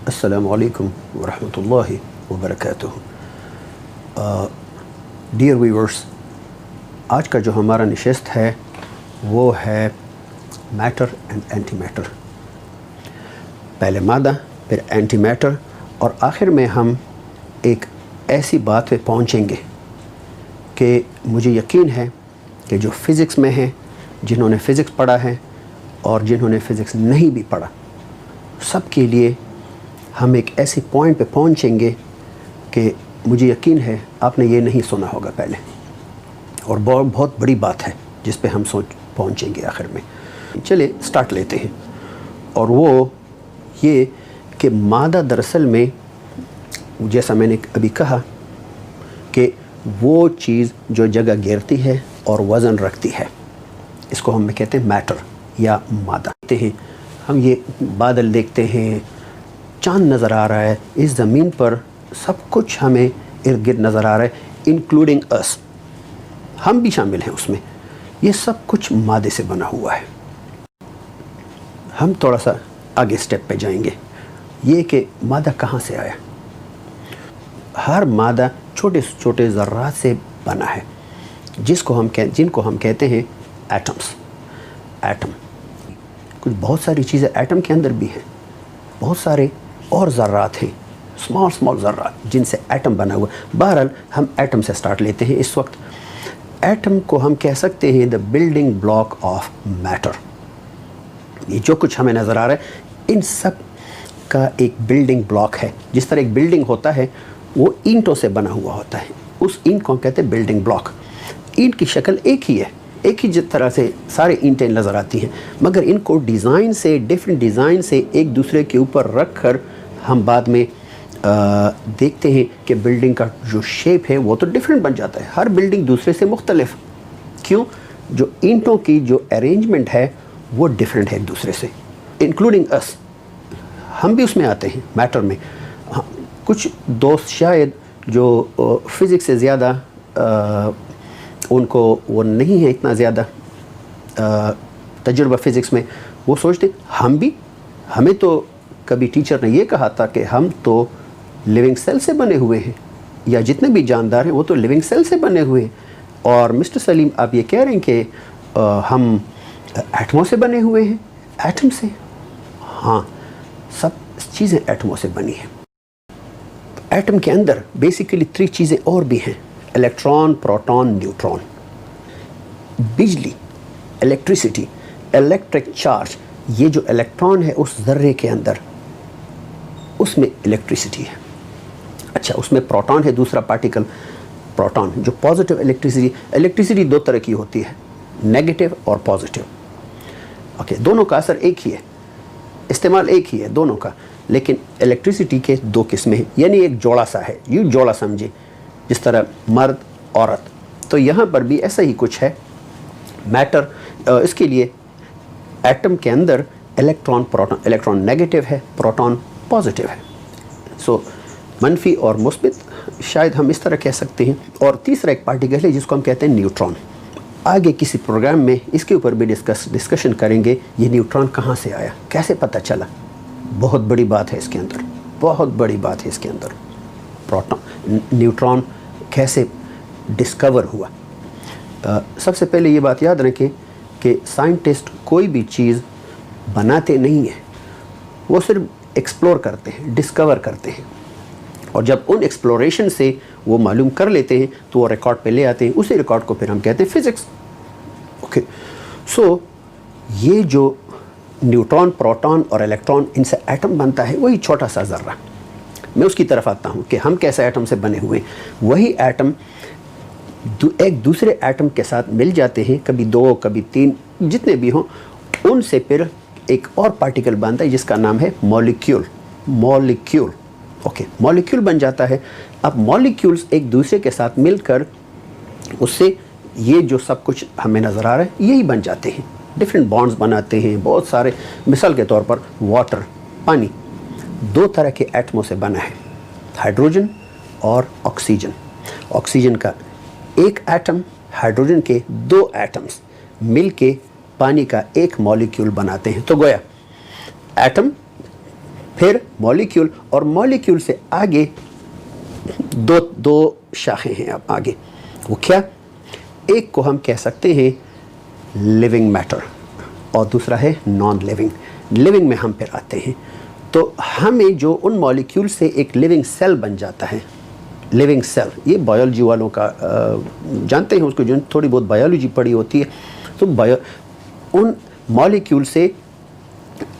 अस्सलामु अलैकुम व रहमतुल्लाहि व बरकातुहू। डियर व्यूअर्स, आज का जो हमारा नशिस्त है वो है मैटर एंड एंटी मैटर। पहले मादा, फिर एंटी मैटर, और आखिर में हम एक ऐसी बात पे पहुंचेंगे कि मुझे यकीन है कि जो फ़िज़िक्स में हैं, जिन्होंने फ़िज़िक्स पढ़ा है और जिन्होंने फ़िज़िक्स नहीं भी पढ़ा, सब के लिए हम एक ऐसे पॉइंट पे पहुंचेंगे कि मुझे यकीन है आपने ये नहीं सुना होगा पहले, और बहुत बड़ी बात है जिस पे हम सोच पहुंचेंगे आखिर में। चलिए स्टार्ट लेते हैं। और वो ये कि मादा दरअसल में, जैसा मैंने अभी कहा, कि वो चीज़ जो जगह घेरती है और वज़न रखती है, इसको हम कहते हैं मैटर या मादा। देखते हैं हम, ये बादल देखते हैं, चांद नज़र आ रहा है, इस ज़मीन पर सब कुछ हमें इर्द गिर्द नज़र आ रहा है, इंक्लूडिंग अस, हम भी शामिल हैं उसमें। ये सब कुछ मादे से बना हुआ है। हम थोड़ा सा आगे स्टेप पे जाएंगे, ये कि मादा कहाँ से आया। हर मादा छोटे छोटे ज़र्रात से बना है, जिनको हम कहते हैं एटम्स। एटम, कुछ बहुत सारी चीज़ें एटम के अंदर भी हैं, बहुत सारे और ज़र्रात हैं, स्मॉल ज़र्रात, जिनसे एटम बना हुआ। बहरहाल हम एटम से स्टार्ट लेते हैं इस वक्त। एटम को हम कह सकते हैं the building block of matter. ये जो कुछ हमें नज़र आ रहा है, इन सब का एक बिल्डिंग ब्लॉक है। जिस तरह एक बिल्डिंग होता है वो ईंटों से बना हुआ होता है, उस ईंट को कहते हैं बिल्डिंग ब्लॉक। ईंट की शक्ल एक ही है, एक ही जिस तरह से सारे ईंटें नज़र आती हैं, मगर इनको डिज़ाइन से, डिफरेंट डिज़ाइन से एक दूसरे के ऊपर रख कर हम बाद में देखते हैं कि बिल्डिंग का जो शेप है वो तो डिफरेंट बन जाता है। हर बिल्डिंग दूसरे से मुख्तलिफ। क्यों? जो ईंटों की जो अरेंजमेंट है वो डिफरेंट है एक दूसरे से, इंक्लूडिंग अस। हम भी उसमें आते हैं, मैटर में। हाँ, कुछ दोस्त शायद जो फ़िज़िक्स से ज़्यादा उनको वो नहीं है इतना ज़्यादा तजुर्बा फ़िज़िक्स में, वो सोचते हमें तो कभी टीचर ने ये कहा था कि हम तो लिविंग सेल से बने हुए हैं, या जितने भी जानदार हैं वो तो लिविंग सेल से बने हुए हैं, और मिस्टर सलीम आप ये कह रहे हैं कि हम एटमों से बने हुए हैं। एटम से? हाँ, सब चीज़ें एटमों से बनी हैं। एटम के अंदर बेसिकली 3 चीज़ें और भी हैं: इलेक्ट्रॉन, प्रोटॉन, न्यूट्रॉन। बिजली, इलेक्ट्रिसिटी, इलेक्ट्रिक चार्ज, ये जो इलेक्ट्रॉन है उस ज़र्रे के अंदर, उसमें इलेक्ट्रिसिटी है। अच्छा, उसमें प्रोटॉन है, दूसरा पार्टिकल प्रोटॉन, जो पॉजिटिव इलेक्ट्रिसिटी 2 तरह की होती है, नेगेटिव और पॉजिटिव। ओके, दोनों का असर एक ही है, इस्तेमाल एक ही है दोनों का, लेकिन इलेक्ट्रिसिटी के 2 किस्में हैं, यानी एक जोड़ा सा है, यूँ जोड़ा समझे, जिस तरह मर्द औरत। तो यहाँ पर भी ऐसा ही कुछ है। मैटर, इसके लिए एटम के अंदर इलेक्ट्रॉन, प्रोटॉन, इलेक्ट्रॉन नेगेटिव है, प्रोटॉन पॉजिटिव है। सो मनफी और मुस्बित, शायद हम इस तरह कह सकते हैं। और तीसरा एक पार्टिकल है जिसको हम कहते हैं न्यूट्रॉन। आगे किसी प्रोग्राम में इसके ऊपर भी डिस्कशन करेंगे, ये न्यूट्रॉन कहाँ से आया, कैसे पता चला। बहुत बड़ी बात है इसके अंदर, बहुत बड़ी बात है इसके अंदर। न्यूट्रॉन कैसे डिस्कवर हुआ। सबसे पहले ये बात याद रखें कि साइंटिस्ट कोई भी चीज़ बनाते नहीं हैं, वो सिर्फ एक्सप्लोर करते हैं, डिस्कवर करते हैं, और जब उन एक्सप्लोरेशन से वो मालूम कर लेते हैं तो वो रिकॉर्ड पे ले आते हैं। उसी रिकॉर्ड को फिर हम कहते हैं फ़िज़िक्स। ओके, सो ये जो न्यूट्रॉन, प्रोटॉन और इलेक्ट्रॉन, इनसे एटम बनता है, वही छोटा सा ज़र्रा। मैं उसकी तरफ आता हूँ कि हम कैसे एटम से बने हुए हैं। वही एटम एक दूसरे एटम के साथ मिल जाते हैं, कभी 2, कभी 3, जितने भी हों, उनसे फिर एक और पार्टिकल बनता है जिसका नाम है मॉलिक्यूल। मॉलिक्यूल, ओके, मॉलिक्यूल बन जाता है। अब मॉलिक्यूल्स एक दूसरे के साथ मिलकर उससे ये जो सब कुछ हमें नज़र आ रहा है यही बन जाते हैं, डिफरेंट बॉन्ड्स बनाते हैं बहुत सारे। मिसाल के तौर पर वाटर, पानी, 2 तरह के एटमों से बना है, हाइड्रोजन और ऑक्सीजन। ऑक्सीजन का एक एटम, हाइड्रोजन के 2 एटम्स मिलके पानी का एक मॉलिक्यूल बनाते हैं। तो गोया एटम फिर मॉलिक्यूल, और मॉलिक्यूल से आगे दो शाखें हैं अब आगे। वो क्या? एक को हम कह सकते हैं लिविंग मैटर और दूसरा है नॉन लिविंग। लिविंग में हम फिर आते हैं, तो हमें जो उन मॉलिक्यूल से एक लिविंग सेल बन जाता है। लिविंग सेल, ये बायोलॉजी वालों का जानते हैं उसको, जो थोड़ी बहुत बायोलॉजी पढ़ी होती है, तो उन मॉलिक्यूल से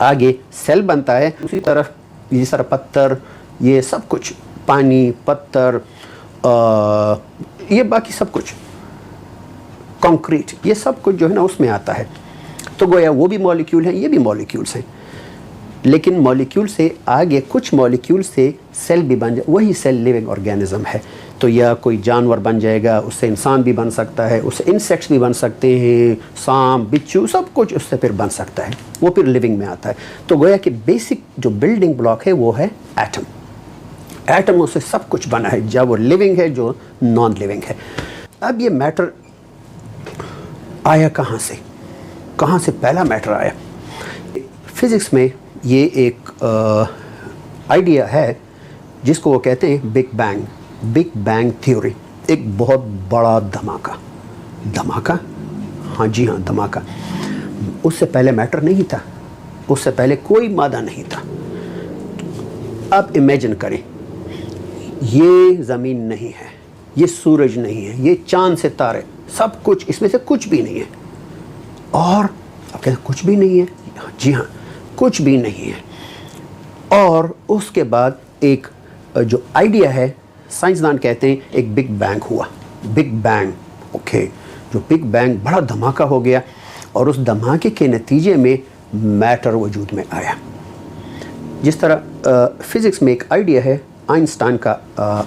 आगे सेल बनता है। उसी तरफ ये सारा पत्थर, ये सब कुछ, पानी, पत्थर, ये बाकी सब कुछ, कंक्रीट, ये सब कुछ जो है ना उसमें आता है। तो गोया वो भी मॉलिक्यूल हैं, ये भी मॉलिक्यूल्स हैं। लेकिन मॉलिक्यूल से आगे कुछ मॉलिक्यूल से सेल भी बन जाए, वही सेल लिविंग ऑर्गेनिज्म है। तो या कोई जानवर बन जाएगा, उससे इंसान भी बन सकता है, उससे इंसेक्ट्स भी बन सकते हैं, सांप, बिच्छू, सब कुछ उससे फिर बन सकता है, वो फिर लिविंग में आता है। तो गोया कि बेसिक जो बिल्डिंग ब्लॉक है वो है एटम। एटमों से सब कुछ बना है, जब वो लिविंग है, जो नॉन लिविंग है। अब ये मैटर आया कहाँ से? कहाँ से पहला मैटर आया? फिज़िक्स में ये एक आइडिया है जिसको वो कहते हैं big bang, big bang theory. एक बहुत बड़ा धमाका, धमाका, हाँ जी हाँ, धमाका। उससे पहले मैटर नहीं था, उससे पहले कोई मादा नहीं था। आप इमेजिन करें, ये ज़मीन नहीं है, ये सूरज नहीं है, ये चांद सितारे, सब कुछ, इसमें से कुछ भी नहीं है। और आप कहते हैं कुछ भी नहीं है? जी हाँ, कुछ भी नहीं है। और उसके बाद एक जो आइडिया है, साइंसदान कहते हैं एक बिग बैंग हुआ। बिग बैंग, ओके, जो बिग बैंग, बड़ा धमाका हो गया, और उस धमाके के नतीजे में मैटर वजूद में आया। जिस तरह फिज़िक्स में एक आइडिया है, आइंस्टाइन का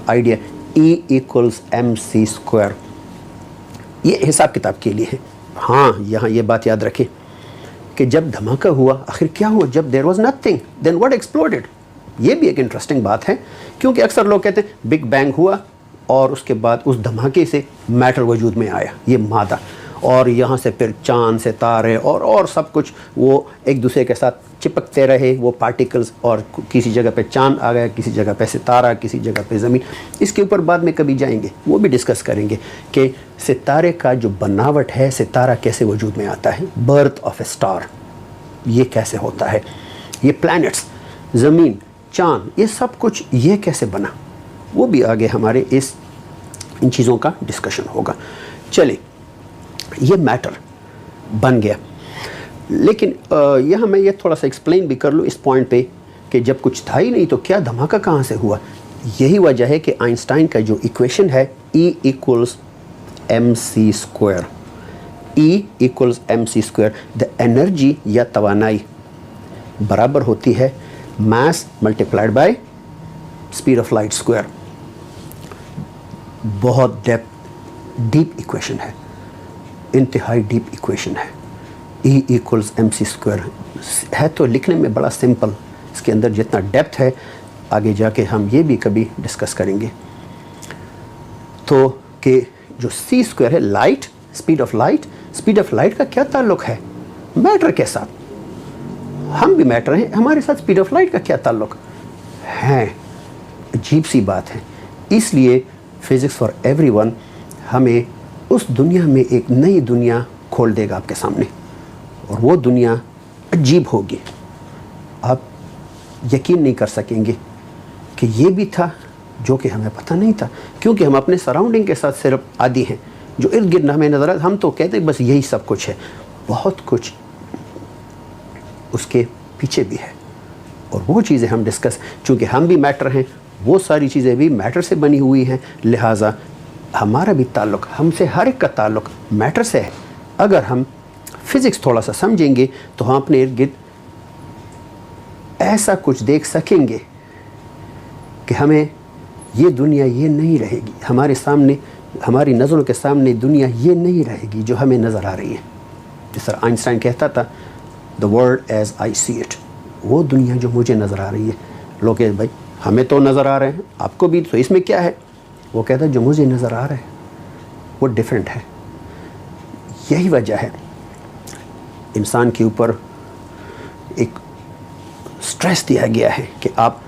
आइडिया, E=mc²। ये हिसाब किताब के लिए है। हाँ, यहाँ ये बात याद रखें कि जब धमाका हुआ, आखिर क्या हुआ? जब there was nothing, then what exploded. ये भी एक इंटरेस्टिंग बात है, क्योंकि अक्सर लोग कहते हैं बिग बैंग हुआ और उसके बाद उस धमाके से मैटर वजूद में आया, ये मादा, और यहाँ से फिर चांद, सितारे और सब कुछ वो एक दूसरे के साथ चिपकते रहे, वो पार्टिकल्स, और किसी जगह पे चांद आ गया, किसी जगह पे सितारा, किसी जगह पे ज़मीन। इसके ऊपर बाद में कभी जाएंगे, वो भी डिस्कस करेंगे कि सितारे का जो बनावट है, सितारा कैसे वजूद में आता है, बर्थ ऑफ ए स्टार, ये कैसे होता है, ये प्लैनेट्स, ज़मीन, चांद, ये सब कुछ ये कैसे बना, वो भी आगे हमारे इन चीज़ों का डिस्कशन होगा। चलिए, ये मैटर बन गया। लेकिन यहाँ मैं ये थोड़ा सा एक्सप्लेन भी कर लूँ इस पॉइंट पे कि जब कुछ था ही नहीं तो क्या धमाका कहाँ से हुआ। यही वजह है कि आइंस्टाइन का जो इक्वेशन है E=mc², E=mc², द एनर्जी या तवानाई बराबर होती है mass multiplied by speed of light square. बहुत डीप इक्वेशन है, इंतहाई डीप इक्वेशन है। E=mc² है तो लिखने में बड़ा सिंपल, इसके अंदर जितना डेप्थ है आगे जाके हम ये भी कभी डिस्कस करेंगे। तो कि जो c² है, light, speed of light, speed of light का क्या ताल्लुक़ है मैटर के साथ? हम भी मैटर हैं, हमारे साथ स्पीड ऑफ लाइट का क्या ताल्लुक़ है? अजीब सी बात है। इसलिए फिज़िक्स फॉर एवरीवन हमें उस दुनिया में एक नई दुनिया खोल देगा आपके सामने, और वो दुनिया अजीब होगी। आप यकीन नहीं कर सकेंगे कि ये भी था जो कि हमें पता नहीं था, क्योंकि हम अपने सराउंडिंग के साथ सिर्फ आदी हैं, जो इर्द गिर्द हमें नज़र आता, हम तो कहते हैं बस यही सब कुछ है। बहुत कुछ उसके पीछे भी है, और वो चीज़ें हम डिस्कस, चूँकि हम भी मैटर हैं, वो सारी चीज़ें भी मैटर से बनी हुई हैं, लिहाजा हमारा भी ताल्लुक़, हमसे हर एक का ताल्लुक़ मैटर से है। अगर हम फिज़िक्स थोड़ा सा समझेंगे तो हम अपने इर्द गिर्द ऐसा कुछ देख सकेंगे कि हमें ये दुनिया ये नहीं रहेगी, हमारे सामने, हमारी नज़रों के सामने दुनिया ये नहीं रहेगी जो हमें नज़र आ रही है। जिस तरह आइंस्टाइन कहता था, the world as I see it, वो दुनिया जो मुझे नज़र आ रही है। लोग कहते भाई हमें तो नज़र आ रहे हैं, आपको भी, तो इसमें क्या है? वो कहता है जो मुझे नज़र आ रहा है वो डिफरेंट है। यही वजह है इंसान के ऊपर एक स्ट्रेस दिया गया है कि आप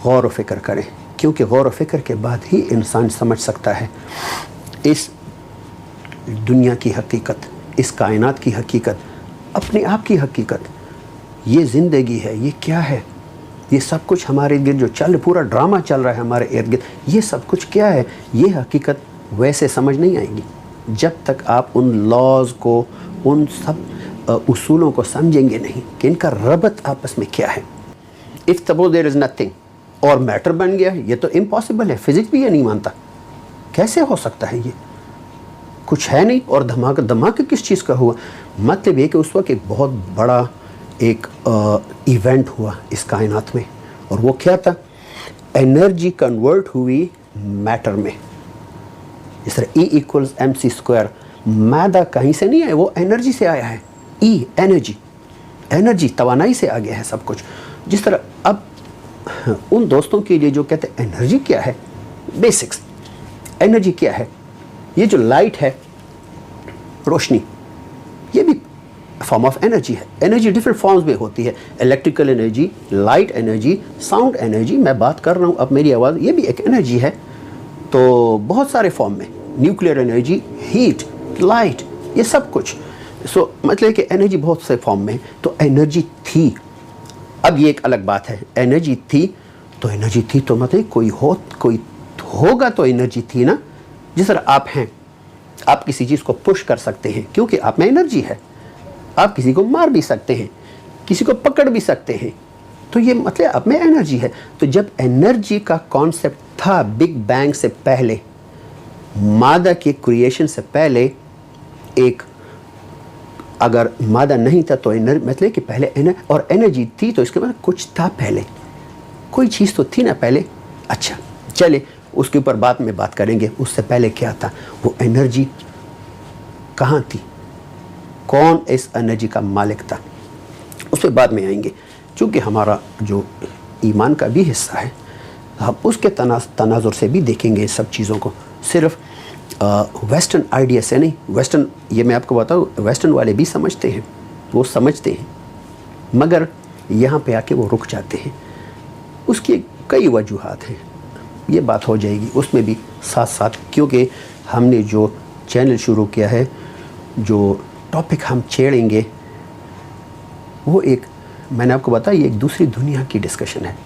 गौर व फिक्र करें, क्योंकि गौर व फिक्र के बाद ही इंसान समझ सकता है इस दुनिया की हकीकत, इस कायनात की हकीकत, अपने आप की हकीकत। ये ज़िंदगी है, ये क्या है, ये सब कुछ हमारे इर्द गिर्द जो पूरा ड्रामा चल रहा है हमारे इर्द गिर्द, ये सब कुछ क्या है, ये हकीकत वैसे समझ नहीं आएगी जब तक आप उन लॉज को, उन सब उसूलों को समझेंगे नहीं कि इनका रबत आपस में क्या है। If suppose there is nothing और मैटर बन गया, ये तो इम्पॉसिबल है, फिजिक्स भी ये नहीं मानता। कैसे हो सकता है, ये कुछ है नहीं और धमाका किस चीज़ का हुआ। मतलब ये कि उस वक्त एक बहुत बड़ा एक इवेंट हुआ इस कायनात में, और वो क्या था, एनर्जी कन्वर्ट हुई मैटर में। इस तरह E = mc², मैदा कहीं से नहीं आया, वो एनर्जी से आया है। एनर्जी तवानाई से आ गया है सब कुछ। जिस तरह अब उन दोस्तों के लिए जो कहते हैं एनर्जी क्या है, बेसिक्स, एनर्जी क्या है, ये जो लाइट है, रोशनी, ये भी फॉर्म ऑफ एनर्जी है। एनर्जी डिफरेंट फॉर्म्स में होती है, electrical energy, light energy, sound energy. मैं बात कर रहा हूँ अब मेरी आवाज़, ये भी एक एनर्जी है। तो बहुत सारे फॉर्म में, न्यूक्लियर एनर्जी, हीट, लाइट, ये सब कुछ। सो मतलब कि एनर्जी बहुत से फॉर्म में। तो एनर्जी थी। अब ये एक अलग बात है, एनर्जी थी तो मतलब कोई होगा तो एनर्जी थी ना। जिस तरह आप हैं, आप किसी चीज़ को पुश कर सकते हैं क्योंकि आप में एनर्जी है। आप किसी को मार भी सकते हैं, किसी को पकड़ भी सकते हैं, तो ये मतलब आप में एनर्जी है। तो जब एनर्जी का कॉन्सेप्ट था बिग बैंग से पहले, मादा के क्रिएशन से पहले, एक अगर मादा नहीं था तो एनर्जी, मतलब कि पहले और एनर्जी थी तो इसके बाद कुछ था पहले, कोई चीज़ तो थी ना पहले। अच्छा चले, उसके ऊपर बाद में बात करेंगे, उससे पहले क्या था, वो एनर्जी कहाँ थी, कौन इस एनर्जी का मालिक था, उस पर बाद में आएंगे। चूँकि हमारा जो ईमान का भी हिस्सा है, हम उसके तनाजुर से भी देखेंगे इस सब चीज़ों को। सिर्फ वेस्टर्न आइडिया से नहीं, वेस्टर्न, ये मैं आपको बताऊँ, वेस्टर्न वाले भी समझते हैं, वो समझते हैं, मगर यहाँ पे आके वो रुक जाते हैं। उसकी कई वजूहात हैं, ये बात हो जाएगी उसमें भी साथ साथ, क्योंकि हमने जो चैनल शुरू किया है, जो टॉपिक हम छेड़ेंगे वो एक, मैंने आपको बताया, ये एक दूसरी दुनिया की डिस्कशन है।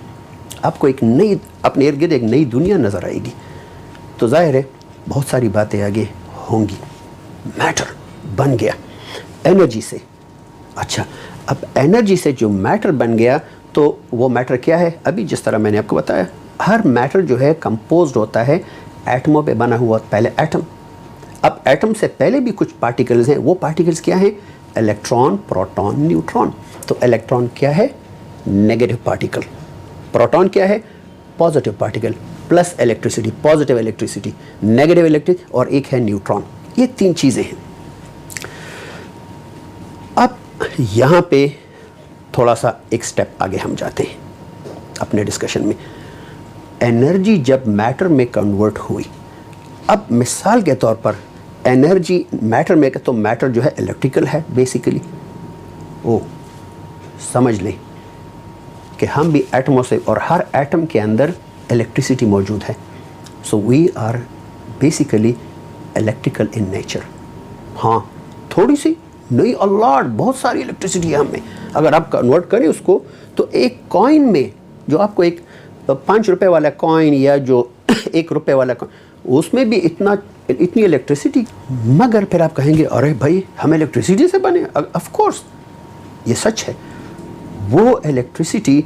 आपको एक नई, अपने इर्द गिर्द एक नई दुनिया नज़र आएगी। तो जाहिर है बहुत सारी बातें आगे होंगी। मैटर बन गया एनर्जी से। अच्छा, अब एनर्जी से जो मैटर बन गया, तो वो मैटर क्या है, अभी जिस तरह मैंने आपको बताया, हर मैटर जो है कंपोज्ड होता है एटमों पे बना हुआ, पहले एटम। अब एटम से पहले भी कुछ पार्टिकल्स हैं, वो पार्टिकल्स क्या हैं, इलेक्ट्रॉन, प्रोटॉन, न्यूट्रॉन। तो इलेक्ट्रॉन क्या है, नेगेटिव पार्टिकल। प्रोटॉन क्या है, positive particle, plus electricity, positive electricity, negative electric, और एक है न्यूट्रॉन। ये तीन चीज़ें हैं। अब यहाँ पे थोड़ा सा एक स्टेप आगे हम जाते हैं अपने डिस्कशन में। एनर्जी जब मैटर में कन्वर्ट हुई, अब मिसाल के तौर पर एनर्जी मैटर में, तो मैटर जो है इलेक्ट्रिकल है बेसिकली। वो समझ लें कि हम भी एटमों से, और हर एटम के अंदर इलेक्ट्रिसिटी मौजूद है। So we are basically electrical in nature. हाँ, थोड़ी सी नहीं, अलॉट, बहुत सारी इलेक्ट्रिसिटी है हमें। अगर आप कन्वर्ट करें उसको, तो एक कॉइन में, जो आपको एक 5 रुपए वाला कॉइन या जो 1 रुपए वाला कॉइन, उसमें भी इतनी इलेक्ट्रिसिटी। मगर फिर आप कहेंगे अरे भाई हम इलेक्ट्रिसिटी से बने। ऑफ कोर्स ये सच है। वो इलेक्ट्रिसिटी,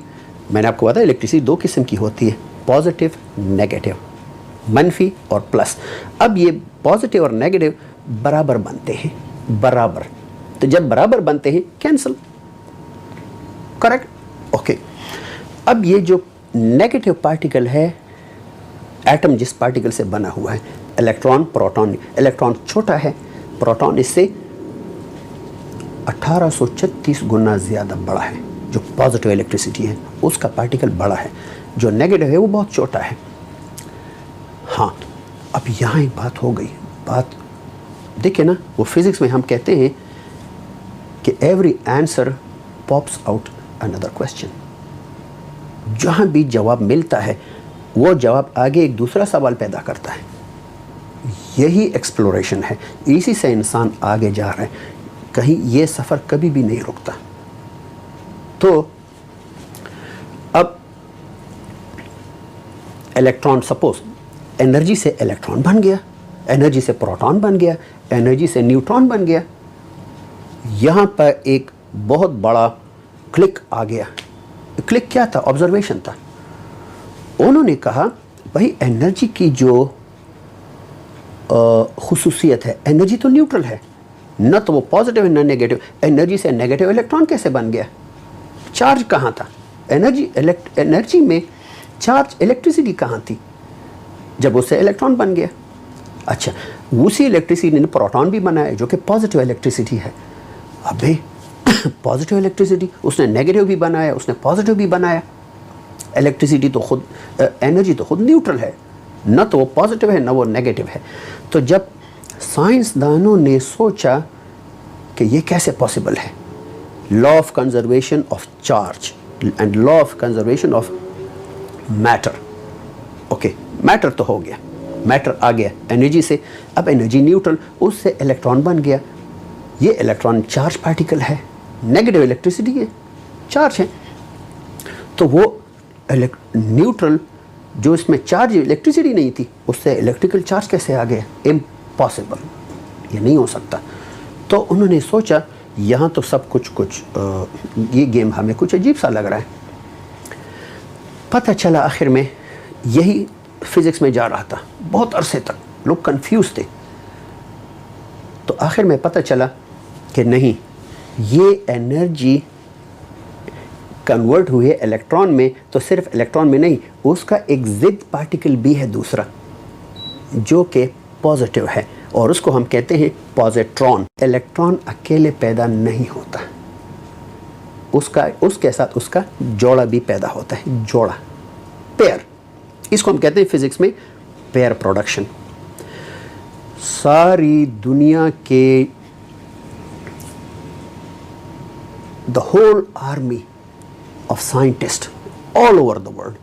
मैंने आपको बताया इलेक्ट्रिसिटी 2 किस्म की होती है, पॉजिटिव, नेगेटिव, मनफी और प्लस। अब ये पॉजिटिव और नेगेटिव बराबर बनते हैं, बराबर। तो जब बराबर बनते हैं, कैंसिल, करेक्ट, ओके। अब ये जो नेगेटिव पार्टिकल है, एटम जिस पार्टिकल से बना हुआ है, इलेक्ट्रॉन, प्रोटॉन। इलेक्ट्रॉन छोटा है, प्रोटॉन इससे 1836 गुना ज़्यादा बड़ा है। जो पॉजिटिव इलेक्ट्रिसिटी है उसका पार्टिकल बड़ा है, जो नेगेटिव है वो बहुत छोटा है। हाँ, अब यहाँ एक बात हो गई। बात देखिए ना, वो फिज़िक्स में हम कहते हैं कि every answer pops out another question. जहाँ भी जवाब मिलता है वो जवाब आगे एक दूसरा सवाल पैदा करता है। यही एक्सप्लोरेशन है, इसी से इंसान आगे जा रहा है, कहीं ये सफ़र कभी भी नहीं रुकता। तो अब इलेक्ट्रॉन, सपोज एनर्जी से इलेक्ट्रॉन बन गया, एनर्जी से प्रोटॉन बन गया, एनर्जी से न्यूट्रॉन बन गया। यहाँ पर एक बहुत बड़ा क्लिक आ गया। क्लिक क्या था? ऑब्जर्वेशन था। उन्होंने कहा भाई एनर्जी की जो खुसूसियत है, एनर्जी तो न्यूट्रल है, न तो वो पॉजिटिव है न नेगेटिव। एनर्जी से नेगेटिव इलेक्ट्रॉन कैसे बन गया? चार्ज कहाँ था? एनर्जी में चार्ज, इलेक्ट्रिसिटी कहाँ थी जब उससे इलेक्ट्रॉन बन गया? अच्छा, उसी इलेक्ट्रिसिटी ने प्रोटॉन भी बनाया जो कि पॉजिटिव इलेक्ट्रिसिटी है। अबे पॉजिटिव इलेक्ट्रिसिटी, उसने नेगेटिव भी बनाया, उसने पॉजिटिव भी बनाया। इलेक्ट्रिसिटी तो खुद, एनर्जी तो खुद न्यूट्रल है, न तो वो पॉजिटिव है न वो नेगेटिव है। तो जब साइंसदानों ने सोचा कि ये कैसे पॉसिबल है, law of conservation of charge and law of conservation of matter, okay, matter तो हो गया, मैटर आ गया एनर्जी से, अब एनर्जी न्यूट्रल, उससे इलेक्ट्रॉन बन गया। ये इलेक्ट्रॉन चार्ज पार्टिकल है, नेगेटिव इलेक्ट्रिसिटी है, चार्ज है, तो वो न्यूट्रल जो इसमें चार्ज, इलेक्ट्रिसिटी नहीं थी, उससे इलेक्ट्रिकल चार्ज कैसे आ गया? इम्पॉसिबल, ये नहीं हो सकता। तो उन्होंने सोचा यहाँ तो सब कुछ ये गेम हमें कुछ अजीब सा लग रहा है। पता चला आखिर में यही फिज़िक्स में जा रहा था, बहुत अरसे तक लोग कंफ्यूज थे। तो आखिर में पता चला कि नहीं, ये एनर्जी कन्वर्ट हुई है इलेक्ट्रॉन में, तो सिर्फ इलेक्ट्रॉन में नहीं, उसका एक ज़िद पार्टिकल भी है दूसरा जो कि पॉजिटिव है, और उसको हम कहते हैं पॉजिट्रॉन। इलेक्ट्रॉन अकेले पैदा नहीं होता, उसके साथ उसका जोड़ा भी पैदा होता है, जोड़ा, पेयर, इसको हम कहते हैं फिजिक्स में पेयर प्रोडक्शन। सारी दुनिया के the whole army of scientists all over the world,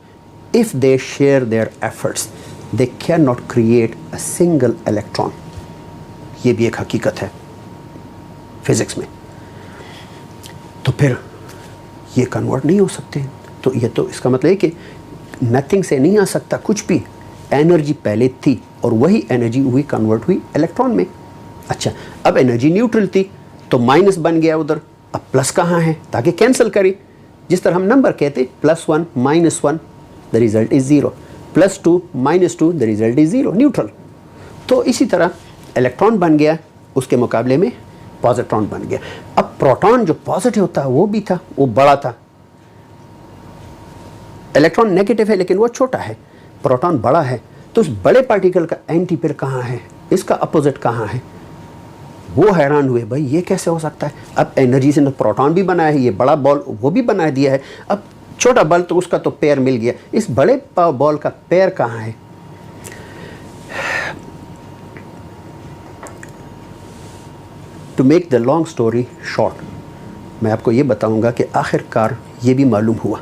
if they share their efforts, they cannot create a single electron. ये भी एक हकीकत है फिजिक्स में। तो फिर ये कन्वर्ट नहीं हो सकते, तो ये तो इसका मतलब है कि नथिंग से नहीं आ सकता कुछ भी। एनर्जी पहले थी और वही एनर्जी हुई कन्वर्ट हुई इलेक्ट्रॉन में। अच्छा, अब एनर्जी न्यूट्रल थी तो माइनस बन गया उधर, अब प्लस कहाँ है ताकि कैंसिल करें। जिस तरह हम नंबर कहते +1 -1 the result is 0, +2 -2 the result is 0, neutral. तो इसी तरह इलेक्ट्रॉन बन गया, उसके मुकाबले में पॉजिट्रॉन बन गया। अब प्रोटॉन जो पॉजिटिव था वो भी था, वो बड़ा था। इलेक्ट्रॉन नेगेटिव है लेकिन वो छोटा है, प्रोटॉन बड़ा है। तो उस बड़े पार्टिकल का एंटी पेयर कहाँ है, इसका अपोजिट कहाँ है? वो हैरान हुए, भाई ये कैसे हो सकता है। अब एनर्जी से प्रोटॉन भी बनाया है, ये बड़ा बॉल वो भी बना दिया है, अब छोटा बॉल तो उसका तो पेयर मिल गया, इस बड़े बॉल का पेयर कहाँ है? To make the long story short, मैं आपको ये बताऊंगा कि आखिरकार ये भी मालूम हुआ,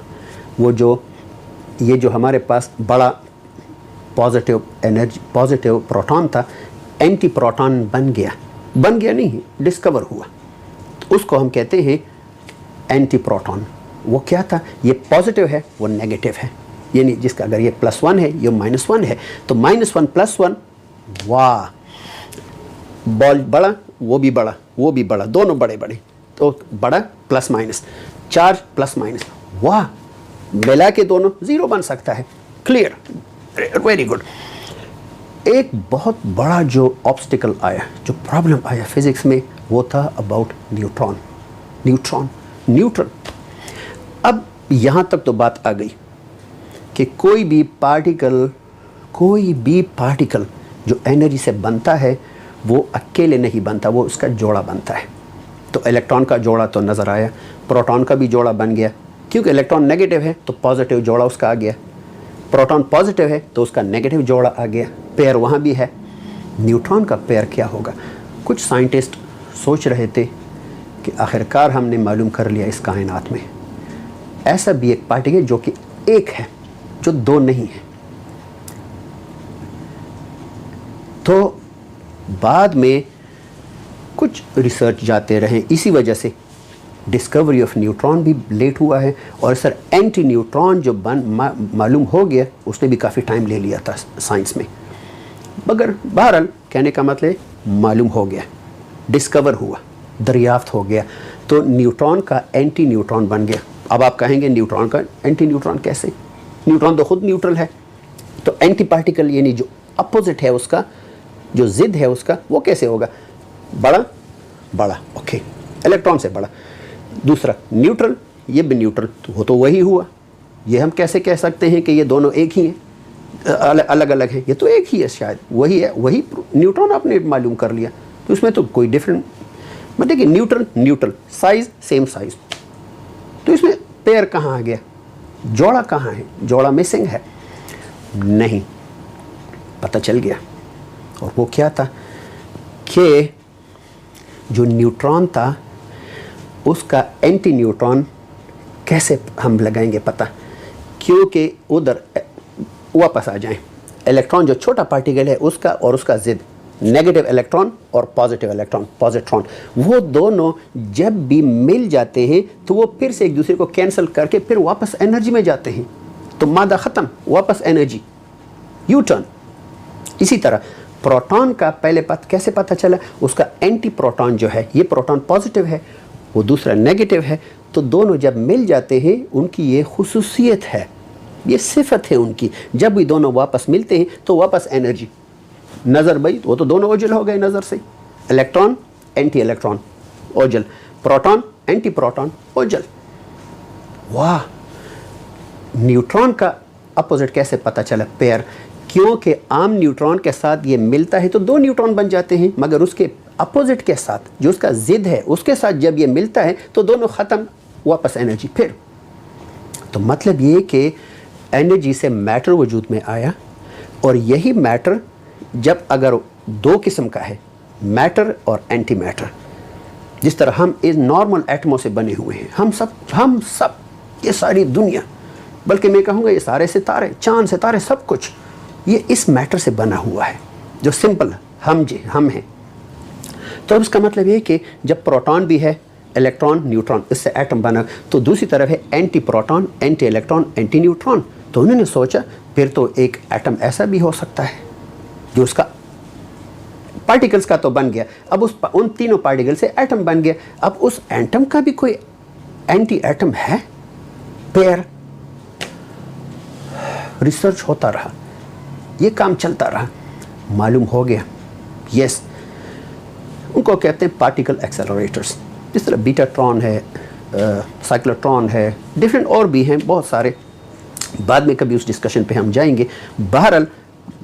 वो जो हमारे पास बड़ा पॉजिटिव एनर्जी, पॉजिटिव प्रोटॉन था, एंटी प्रोटॉन बन गया नहीं, डिस्कवर हुआ, तो उसको हम कहते हैं एंटी प्रोटॉन। वो क्या था? ये पॉजिटिव है, वो नेगेटिव है, यानी जिसका अगर ये +1 है, ये -1 है, तो -1 +1, वाह, बॉल बड़ा, वो भी बड़ा, दोनों बड़े, तो बड़ा plus minus, charge plus minus, वाह, मिला के दोनों 0 बन सकता है। Clear, very good. एक बहुत बड़ा जो ऑब्स्टिकल आया, जो प्रॉब्लम आया फिजिक्स में, वो था अबाउट न्यूट्रॉन। अब यहाँ तक तो बात आ गई कि कोई भी पार्टिकल जो एनर्जी से बनता है वो अकेले नहीं बनता, वो उसका जोड़ा बनता है। तो इलेक्ट्रॉन का जोड़ा तो नज़र आया, प्रोटॉन का भी जोड़ा बन गया, क्योंकि इलेक्ट्रॉन नेगेटिव है तो पॉजिटिव जोड़ा उसका आ गया, प्रोटॉन पॉजिटिव है तो उसका नेगेटिव जोड़ा आ गया, पेयर वहाँ भी है। न्यूट्रॉन का पेयर क्या होगा? कुछ साइंटिस्ट सोच रहे थे कि आखिरकार हमने मालूम कर लिया इस कायनात में ऐसा भी एक पार्टिकल जो कि एक है जो दो नहीं है। तो बाद में कुछ रिसर्च जाते रहे, इसी वजह से डिस्कवरी ऑफ न्यूट्रॉन भी लेट हुआ है। और सर एंटी न्यूट्रॉन जो मालूम हो गया उसने भी काफ़ी टाइम ले लिया था साइंस में, मगर बहरहाल कहने का मतलब मालूम हो गया, डिस्कवर हुआ, दरियाफ्त हो गया, तो न्यूट्रॉन का एंटी न्यूट्रॉन बन गया। अब आप कहेंगे न्यूट्रॉन का एंटी न्यूट्रॉन कैसे? न्यूट्रॉन तो खुद न्यूट्रल है, तो एंटी पार्टिकल यानी जो अपोजिट है उसका, जो जिद है उसका, वो कैसे होगा? बड़ा बड़ा, ओके, इलेक्ट्रॉन से बड़ा। दूसरा न्यूट्रल, ये भी न्यूट्रल, तो वो तो वही हुआ। ये हम कैसे कह सकते हैं कि ये दोनों एक ही हैं, अलग अलग हैं? ये तो एक ही है, शायद वही है, वही न्यूट्रॉन आपने मालूम कर लिया, तो इसमें तो कोई डिफरेंट मत। देखिए neutral neutral, size same size, तो इसमें पेयर कहाँ आ गया? जोड़ा कहाँ है? जोड़ा मिसिंग है? नहीं, पता चल गया। और वो क्या था कि जो न्यूट्रॉन था उसका एंटी न्यूट्रॉन कैसे हम लगाएंगे पता? क्योंकि उधर वापस आ जाएं, इलेक्ट्रॉन जो छोटा पार्टिकल है उसका और उसका जिद, नेगेटिव इलेक्ट्रॉन और पॉजिटिव इलेक्ट्रॉन, पॉजिट्रॉन, वो दोनों जब भी मिल जाते हैं तो वो फिर से एक दूसरे को कैंसिल करके फिर वापस एनर्जी में जाते हैं, तो मादा ख़त्म, वापस एनर्जी, यू टर्न। इसी तरह प्रोटॉन का पहले कैसे पता चला? उसका एंटी प्रोटॉन जो है, ये प्रोटॉन पॉजिटिव है, वो दूसरा नेगेटिव है, तो दोनों जब मिल जाते हैं उनकी ये खुसूसियत है, ये सिफत है उनकी, जब भी दोनों वापस मिलते हैं तो वापस एनर्जी। नज़र भाई, वो तो दोनों ओझल हो गए नज़र से, इलेक्ट्रॉन एंटी इलेक्ट्रॉन ओझल, प्रोटॉन एंटी प्रोटॉन ओझल। वाह, न्यूट्रॉन का अपोजिट कैसे पता चला? पेयर, क्योंकि आम न्यूट्रॉन के साथ ये मिलता है तो दो न्यूट्रॉन बन जाते हैं, मगर उसके अपोजिट के साथ, जो उसका जिद है, उसके साथ जब ये मिलता है तो दोनों ख़त्म, वापस एनर्जी फिर। तो मतलब ये कि एनर्जी से मैटर वजूद में आया, और यही मैटर जब अगर दो किस्म का है, मैटर और एंटी मैटर, जिस तरह हम इस नॉर्मल एटमों से बने हुए हैं, हम सब ये सारी दुनिया, बल्कि मैं कहूँगा ये सारे सितारे, चांद सितारे, सब कुछ ये इस मैटर से बना हुआ है, जो सिंपल हम हैं। तो अब इसका मतलब ये कि जब प्रोटॉन भी है, इलेक्ट्रॉन न्यूट्रॉन, इससे एटम बना, तो दूसरी तरफ है anti proton anti electron anti neutron. तो उन्होंने सोचा फिर तो एक एटम ऐसा भी हो सकता है जो उसका पार्टिकल्स का तो बन गया, अब उन तीनों पार्टिकल से एटम बन गया। अब उस एटम का भी कोई एंटी एटम है? पेयर। रिसर्च होता रहा, ये काम चलता रहा, मालूम हो गया, यस, उनको कहते हैं पार्टिकल एक्सेलरेटर्स। जिस तरह बीटाट्रॉन है, साइक्लोट्रॉन है, डिफरेंट और भी हैं बहुत सारे, बाद में कभी उस डिस्कशन पे हम जाएंगे। बहरहाल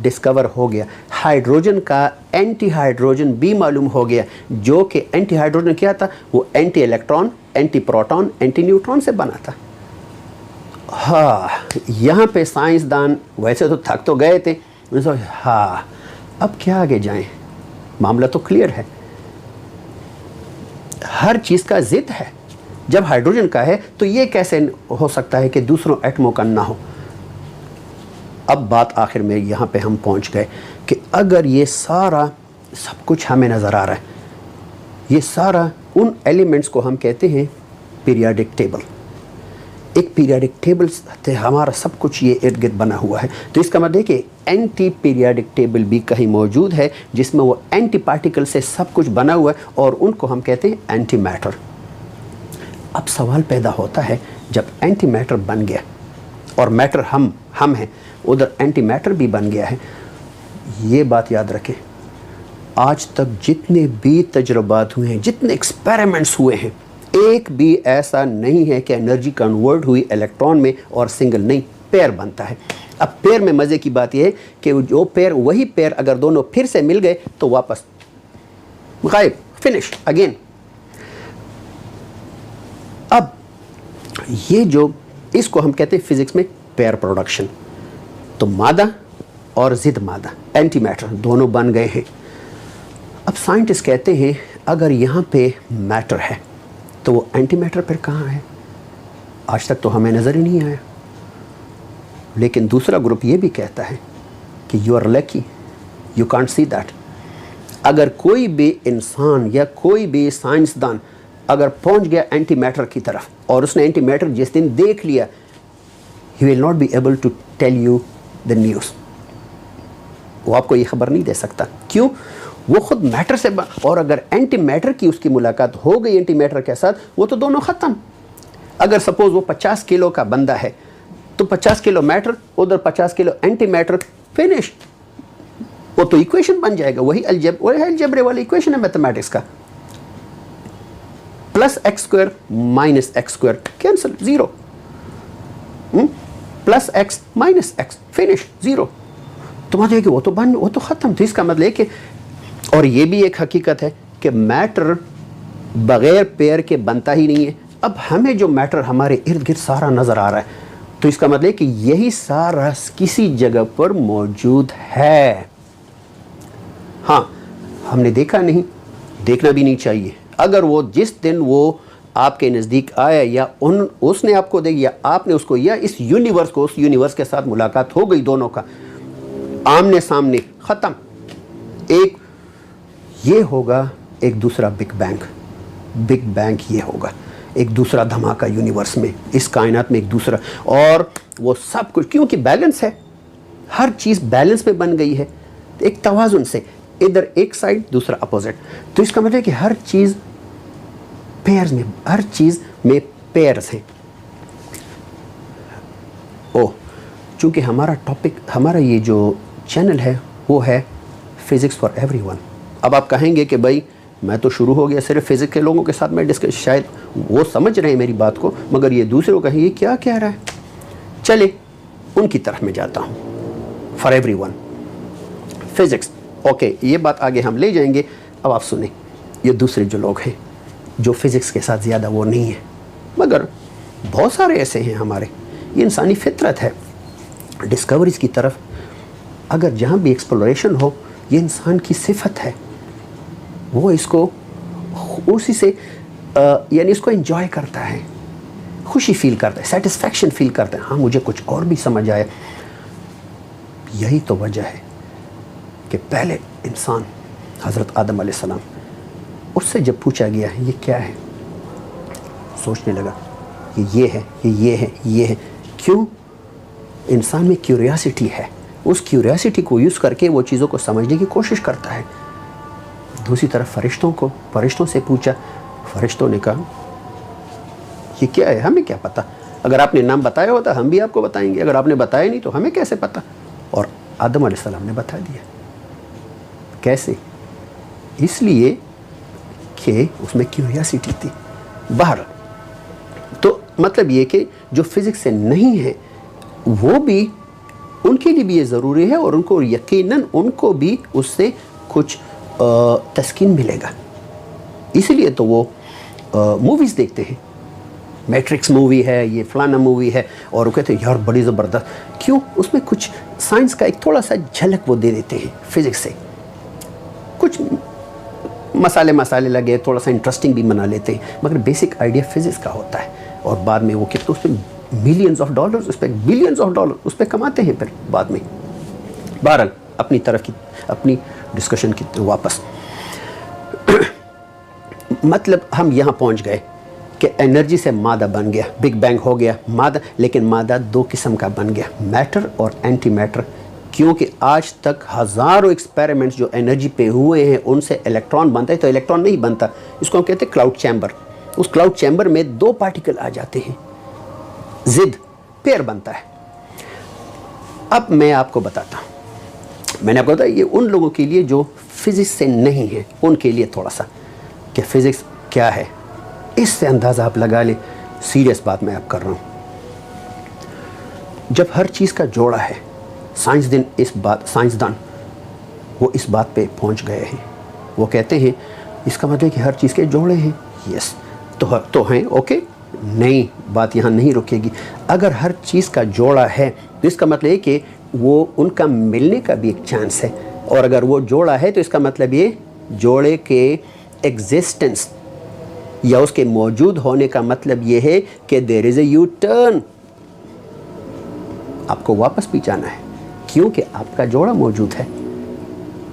डिस्कवर हो गया, हाइड्रोजन का एंटी हाइड्रोजन भी मालूम हो गया, जो कि एंटी हाइड्रोजन क्या था? वो anti electron anti proton anti neutron से बना था। हाँ, यहाँ पे साइंसदान वैसे तो थक तो गए थे, हाँ अब क्या आगे जाएं, मामला तो क्लियर है, हर चीज़ का जिद है। जब हाइड्रोजन का है तो ये कैसे हो सकता है कि दूसरों एटमों का ना हो? अब बात आखिर में यहाँ पे हम पहुँच गए कि अगर ये सारा सब कुछ हमें नज़र आ रहा है, ये सारा उन एलिमेंट्स को हम कहते हैं पीरियाडिक टेबल। एक पीरियाडिक टेबल से हमारा सब कुछ ये इर्द गिर्द बना हुआ है। तो इसका मतलब है कि एंटी पीरियाडिक टेबल भी कहीं मौजूद है जिसमें वो एंटी पार्टिकल से सब कुछ बना हुआ है, और उनको हम कहते हैं एंटी मैटर। अब सवाल पैदा होता है, जब एंटी मैटर बन गया और मैटर हम हैं, उधर एंटी मैटर भी बन गया है, ये बात याद रखें, आज तक जितने भी तजुर्बात हुए हैं, जितने एक्सपेरिमेंट्स हुए हैं, एक भी ऐसा नहीं है कि एनर्जी कन्वर्ट हुई इलेक्ट्रॉन में और सिंगल नहीं, पेयर बनता है। अब पेयर में मज़े की बात यह है कि जो पेयर, वही पेयर अगर दोनों फिर से मिल गए तो वापस गायब, फिनिश अगेन। अब ये जो, इसको हम कहते हैं फिजिक्स में पेयर प्रोडक्शन। तो मादा और जिद मादा, एंटी मैटर, दोनों बन गए हैं। अब साइंटिस्ट कहते हैं अगर यहाँ पे मैटर है तो वो एंटी मैटर फिर कहाँ है? आज तक तो हमें नज़र ही नहीं आया। लेकिन दूसरा ग्रुप ये भी कहता है कि you are lucky, you can't see that. अगर कोई भी इंसान या कोई भी साइंसदान अगर पहुंच गया एंटी मैटर की तरफ और उसने एंटी मैटर जिस दिन देख लिया, he will not be able to tell you the news. वो आपको ये खबर नहीं दे सकता। क्यों? वो खुद मैटर से और अगर एंटी मैटर की उसकी मुलाकात हो गई एंटी मैटर के साथ, वो तो दोनों ख़त्म। अगर सपोज वो 50 किलो का बंदा है तो 50 किलो मैटर, उधर 50 किलो एंटी मैटर, फिनिश। वो तो इक्वेशन बन जाएगा, वही अलजेब्रे वाली इक्वेशन है मैथमेटिक्स का। Plus x square minus x square cancel, zero. Plus x minus x, finish, zero. तो मतलब कि वो तो ख़त्म। तो इसका मतलब है कि, और ये भी एक हकीकत है कि मैटर बग़ैर पेयर के बनता ही नहीं है। अब हमें जो मैटर हमारे इर्द गिर्द सारा नज़र आ रहा है, तो इसका मतलब है कि यही सारा किसी जगह पर मौजूद है। हाँ, हमने देखा नहीं, देखना भी नहीं चाहिए। अगर वो जिस दिन वो आपके नज़दीक आया या उसने आपको देखा या आपने उसको, या इस यूनिवर्स को उस यूनिवर्स के साथ मुलाकात हो गई दोनों का आमने सामने, ख़त्म। एक ये होगा, एक दूसरा बिग बैंग ये होगा, एक दूसरा धमाका यूनिवर्स में, इस कायनात में एक दूसरा। और वो सब कुछ क्योंकि बैलेंस है, हर चीज़ बैलेंस में बन गई है, एक तवाज़ुन से, इधर एक साइड दूसरा अपोजिट। तो इसका मतलब है कि हर चीज़ पेयर्स में, हर चीज़ में पेयर्स हैं। ओह, चूँकि हमारा टॉपिक, हमारा ये जो चैनल है वो है फिज़िक्स फॉर एवरीवन। अब आप कहेंगे कि भाई मैं तो शुरू हो गया सिर्फ फिज़िक्स के लोगों के साथ मैं डिस्कस, शायद वो समझ रहे हैं मेरी बात को, मगर ये दूसरे को कहेंगे क्या कह रहा है। चले उनकी तरफ में जाता हूँ। फॉर एवरीवन फिज़िक्स, ओके, ये बात आगे हम ले जाएंगे। अब आप सुने, ये दूसरे जो लोग हैं जो फिज़िक्स के साथ ज़्यादा वो नहीं है, मगर बहुत सारे ऐसे हैं हमारे, ये इंसानी फितरत है डिस्कवरीज़ की तरफ। अगर जहाँ भी एक्सप्लोरेशन हो, ये इंसान की सिफत है, वो इसको उसी से यानी इसको एंजॉय करता है, खुशी फील करता है, सेटिस्फैक्शन फील करता है। हाँ, मुझे कुछ और भी समझ आया। यही तो वजह है कि पहले इंसान हज़रत आदम अलैहिस्सलाम, उससे जब पूछा गया है ये क्या है, सोचने लगा ये है, ये है, ये है। क्यों? इंसान में क्यूरियोसिटी है, उस क्यूरियोसिटी को यूज़ करके वो चीज़ों को समझने की कोशिश करता है। दूसरी तरफ फरिश्तों से पूछा, फरिश्तों ने कहा ये क्या है, हमें क्या पता। अगर आपने नाम बताया होता हम भी आपको बताएंगे, अगर आपने बताया नहीं तो हमें कैसे पता। और आदम अलैहिस्सलाम ने बता दिया। कैसे? इसलिए कि उसमें क्यूरियोसिटी थी। बाहर तो मतलब ये कि जो फिज़िक्स से नहीं है वो भी, उनके लिए भी ये ज़रूरी है, और उनको यकीनन उनको भी उससे कुछ तस्कीन मिलेगा। इसलिए तो वो मूवीज़ देखते हैं, मैट्रिक्स मूवी है, ये फलाना मूवी है, और वो कहते हैं यार बड़ी ज़बरदस्त। क्यों? उसमें कुछ साइंस का एक थोड़ा सा झलक वो दे देते हैं फिज़िक्स से, कुछ मसाले लगे, थोड़ा सा इंटरेस्टिंग भी बना लेते हैं, मगर बेसिक आइडिया फिज़िक्स का होता है। और बाद में वो कितने उस पर मिलियंस ऑफ डॉलर्स, उस पर बिलियंस ऑफ डॉलर उस पर कमाते हैं फिर बाद में। बहरहाल अपनी तरफ की अपनी डिस्कशन की वापस मतलब हम यहाँ पहुँच गए कि एनर्जी से मादा बन गया, बिग बैंग हो गया मादा, लेकिन मादा दो किस्म का बन गया, मैटर और एंटी मैटर। क्योंकि आज तक हज़ारों एक्सपेरिमेंट्स जो एनर्जी पे हुए हैं उनसे इलेक्ट्रॉन बनता है, तो इलेक्ट्रॉन नहीं बनता, इसको हम कहते हैं क्लाउड चैम्बर। उस क्लाउड चैम्बर में दो पार्टिकल आ जाते हैं, जिद पेयर बनता है। अब मैं आपको बताता हूँ, मैंने आपको बताया ये उन लोगों के लिए जो फिज़िक्स से नहीं है, उनके लिए थोड़ा सा कि फ़िज़िक्स क्या है, इससे अंदाज़ा आप लगा लें। सीरियस बात मैं आप कर रहा हूँ। जब हर चीज़ का जोड़ा है, साइंसदान वो इस बात पे पहुंच गए हैं, वो कहते हैं इसका मतलब कि हर चीज़ के जोड़े हैं। यस, तो हैं, ओके, नहीं, बात यहाँ नहीं रुकेगी। अगर हर चीज़ का जोड़ा है तो इसका मतलब है कि वो उनका मिलने का भी एक चांस है, और अगर वो जोड़ा है तो इसका मतलब ये जोड़े के एग्जिस्टेंस या उसके मौजूद होने का मतलब ये है कि there is a U turn. आपको वापस भी जाना है, क्योंकि आपका जोड़ा मौजूद है।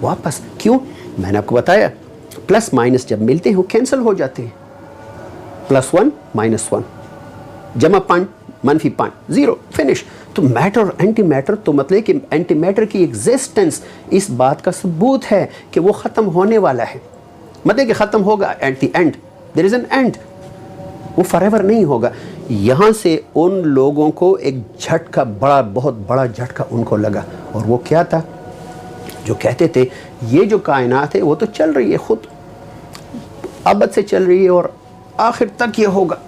वापस क्यों? मैंने आपको बताया प्लस माइनस जब मिलते हैं वो कैंसिल हो जाते हैं। +1 -1 जमा 5 -5 0 फिनिश। तो मैटर और एंटी मैटर तो मतलब कि एंटी मैटर की एग्जिस्टेंस इस बात का सबूत है कि वो ख़त्म होने वाला है। मतलब कि ख़त्म होगा at the end, there is an end, वो फॉरएवर नहीं होगा। यहाँ से उन लोगों को एक झटका, बहुत बड़ा झटका उनको लगा, और वो क्या था? जो कहते थे ये जो कायनात है वो तो चल रही है खुद, अबद से चल रही है और आखिर तक ये होगा,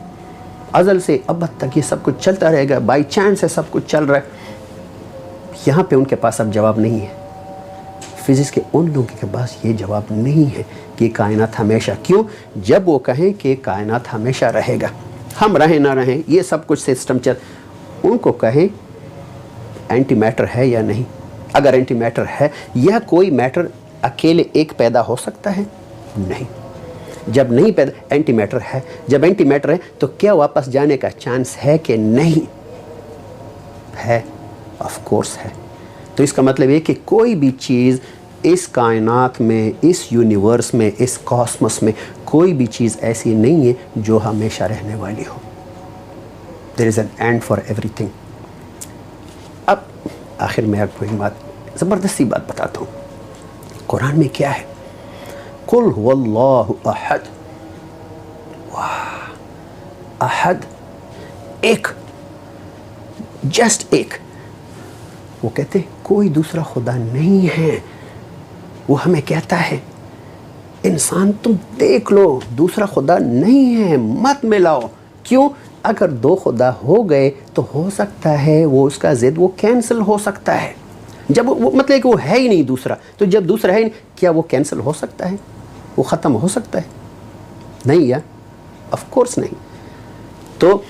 अज़ल से अबद तक ये सब कुछ चलता रहेगा, बाई चांस है सब कुछ चल रहा है। यहाँ पे उनके पास अब जवाब नहीं है। फिज़िक्स के उन लोगों के पास ये जवाब नहीं है कि कायनात हमेशा, क्यों? जब वो कहें कि कायनात हमेशा रहेगा, हम रहें ना रहें, ये सब कुछ सिस्टम चल, उनको कहें एंटी मैटर है या नहीं। अगर एंटी मैटर है, या कोई मैटर अकेले एक पैदा हो सकता है? नहीं। जब नहीं पैदा, एंटी मैटर है, जब एंटी मैटर है तो क्या वापस जाने का चांस है कि नहीं है? ऑफ कोर्स है। तो इसका मतलब ये कि कोई भी चीज़ इस कायनात में, इस यूनिवर्स में, इस कॉस्मस में कोई भी चीज़ ऐसी नहीं है जो हमेशा रहने वाली हो। There is an end for everything. अब आखिर में आपको एक बात, ज़बरदस्ती बात बताता हूँ। कुरान में क्या है? कुल हुवल्लाहु अहद। वाह, अहद, एक, जस्ट एक। वो कहते हैं कोई दूसरा खुदा नहीं है। वो हमें कहता है इंसान तुम देख लो, दूसरा खुदा नहीं है, मत मिलाओ। क्यों? अगर दो खुदा हो गए तो हो सकता है वो उसका ज़िद वो कैंसिल हो सकता है। जब वो मतलब कि वो है ही नहीं दूसरा, तो जब दूसरा है ही नहीं, क्या वो कैंसिल हो सकता है? वो ख़त्म हो सकता है? नहीं यार, ऑफ कोर्स नहीं। तो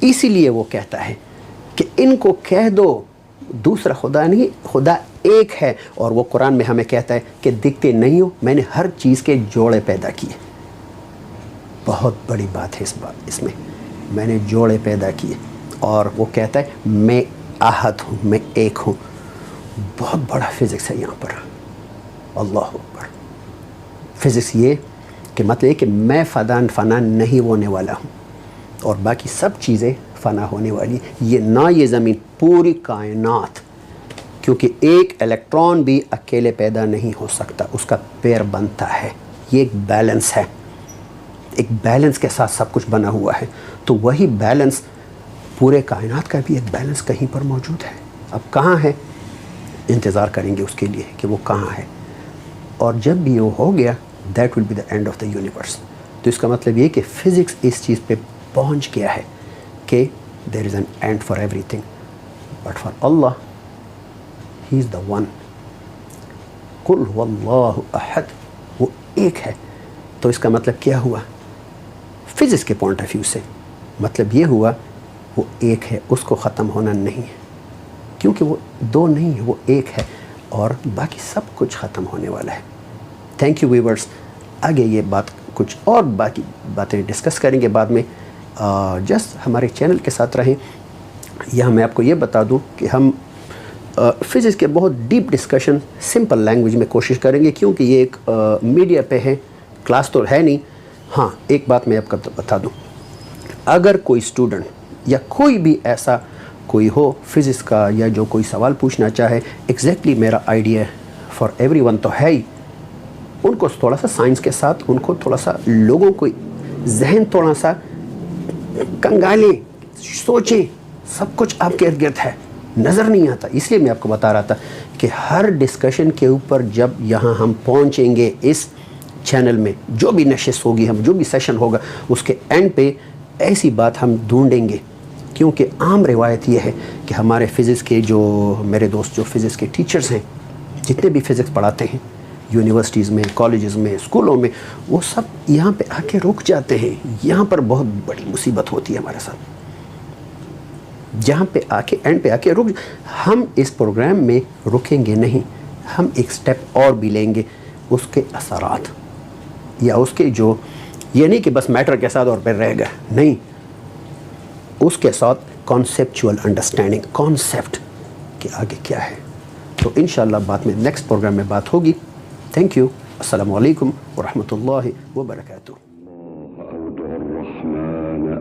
इसीलिए वो कहता है कि इनको कह दो दूसरा खुदा नहीं, खुदा एक है। और वो कुरान में हमें कहता है कि दिखते नहीं हो, मैंने हर चीज़ के जोड़े पैदा किए। बहुत बड़ी बात है इसमें, मैंने जोड़े पैदा किए। और वो कहता है मैं आहद हूँ, मैं एक हूँ। बहुत बड़ा फिज़िक्स है यहाँ पर, अल्लाह अकबर। फिज़िक्स ये कि मतलब कि मैं फ़ना नहीं होने वाला हूँ और बाकी सब चीज़ें फ़ना होने वाली। ये ना ये ज़मीन, पूरी कायनात, क्योंकि एक इलेक्ट्रॉन भी अकेले पैदा नहीं हो सकता, उसका पेयर बनता है। ये एक बैलेंस है, एक बैलेंस के साथ सब कुछ बना हुआ है। तो वही बैलेंस पूरे कायनात का भी एक बैलेंस कहीं पर मौजूद है। अब कहाँ है? इंतज़ार करेंगे उसके लिए कि वो कहाँ है। और जब भी वो हो गया, that will be the end of the universe. तो इसका मतलब ये कि फ़िज़िक्स इस चीज़ पे पहुँच गया है कि there is an end for everything, but for Allah he is the one. कुल हुवल्लाहु अहद, वो एक है। तो इसका मतलब क्या हुआ? फ़िज़िक्स के पॉइंट ऑफ व्यू से मतलब ये हुआ वो एक है, उसको ख़त्म होना नहीं है, क्योंकि वो दो नहीं है, वो एक है और बाकी सब कुछ ख़त्म होने वाला है। Thank you viewers. आगे ये बात कुछ और बाकी बातें डिस्कस करेंगे बाद में। जस्ट हमारे चैनल के साथ रहें। यहाँ मैं आपको ये बता दूँ कि हम फ़िज़िक्स के बहुत डीप डिस्कशन सिंपल लैंग्वेज में कोशिश करेंगे, क्योंकि ये एक मीडिया पे है, क्लास तो है नहीं। हाँ, एक बात मैं आपको बता दूँ, अगर कोई स्टूडेंट या कोई भी ऐसा कोई हो फिज़िक्स का, या जो कोई सवाल पूछना चाहे, एग्जैक्टली मेरा आइडिया फॉर एवरीवन तो है ही। उनको थोड़ा सा साइंस के साथ, उनको थोड़ा सा लोगों को जहन थोड़ा सा कंगालें, सोचें, सब कुछ आपके इर्द गिर्द है, नज़र नहीं आता। इसलिए मैं आपको बता रहा था कि हर डिस्कशन के ऊपर जब यहाँ हम पहुँचेंगे इस चैनल में, जो भी नशिस्त होगी, हम जो भी सेशन होगा, उसके एंड पे ऐसी बात हम ढूंढेंगे। क्योंकि आम रिवायत ये है कि हमारे फ़िज़िक्स के जो मेरे दोस्त जो फ़िज़िक्स के टीचर्स हैं, जितने भी फ़िज़िक्स पढ़ाते हैं यूनिवर्सिटीज़ में, कॉलेजेस में, स्कूलों में, वो सब यहाँ पे आके रुक जाते हैं। यहाँ पर बहुत बड़ी मुसीबत होती है हमारे साथ, जहाँ पे आके एंड पे आके रुक। हम इस प्रोग्राम में रुकेंगे नहीं, हम एक स्टेप और भी लेंगे, उसके असरात या उसके जो, ये नहीं कि बस मैटर के साथ और फिर रह गए, नहीं, उसके साथ कॉन्सेप्चुअल अंडरस्टैंडिंग, कॉन्सेप्ट कि आगे क्या है। तो इंशाअल्लाह बाद में नेक्स्ट प्रोग्राम में बात होगी। Thank you. अस्सलामु अलैकुम व रहमतुल्लाहि व बरकातुहू।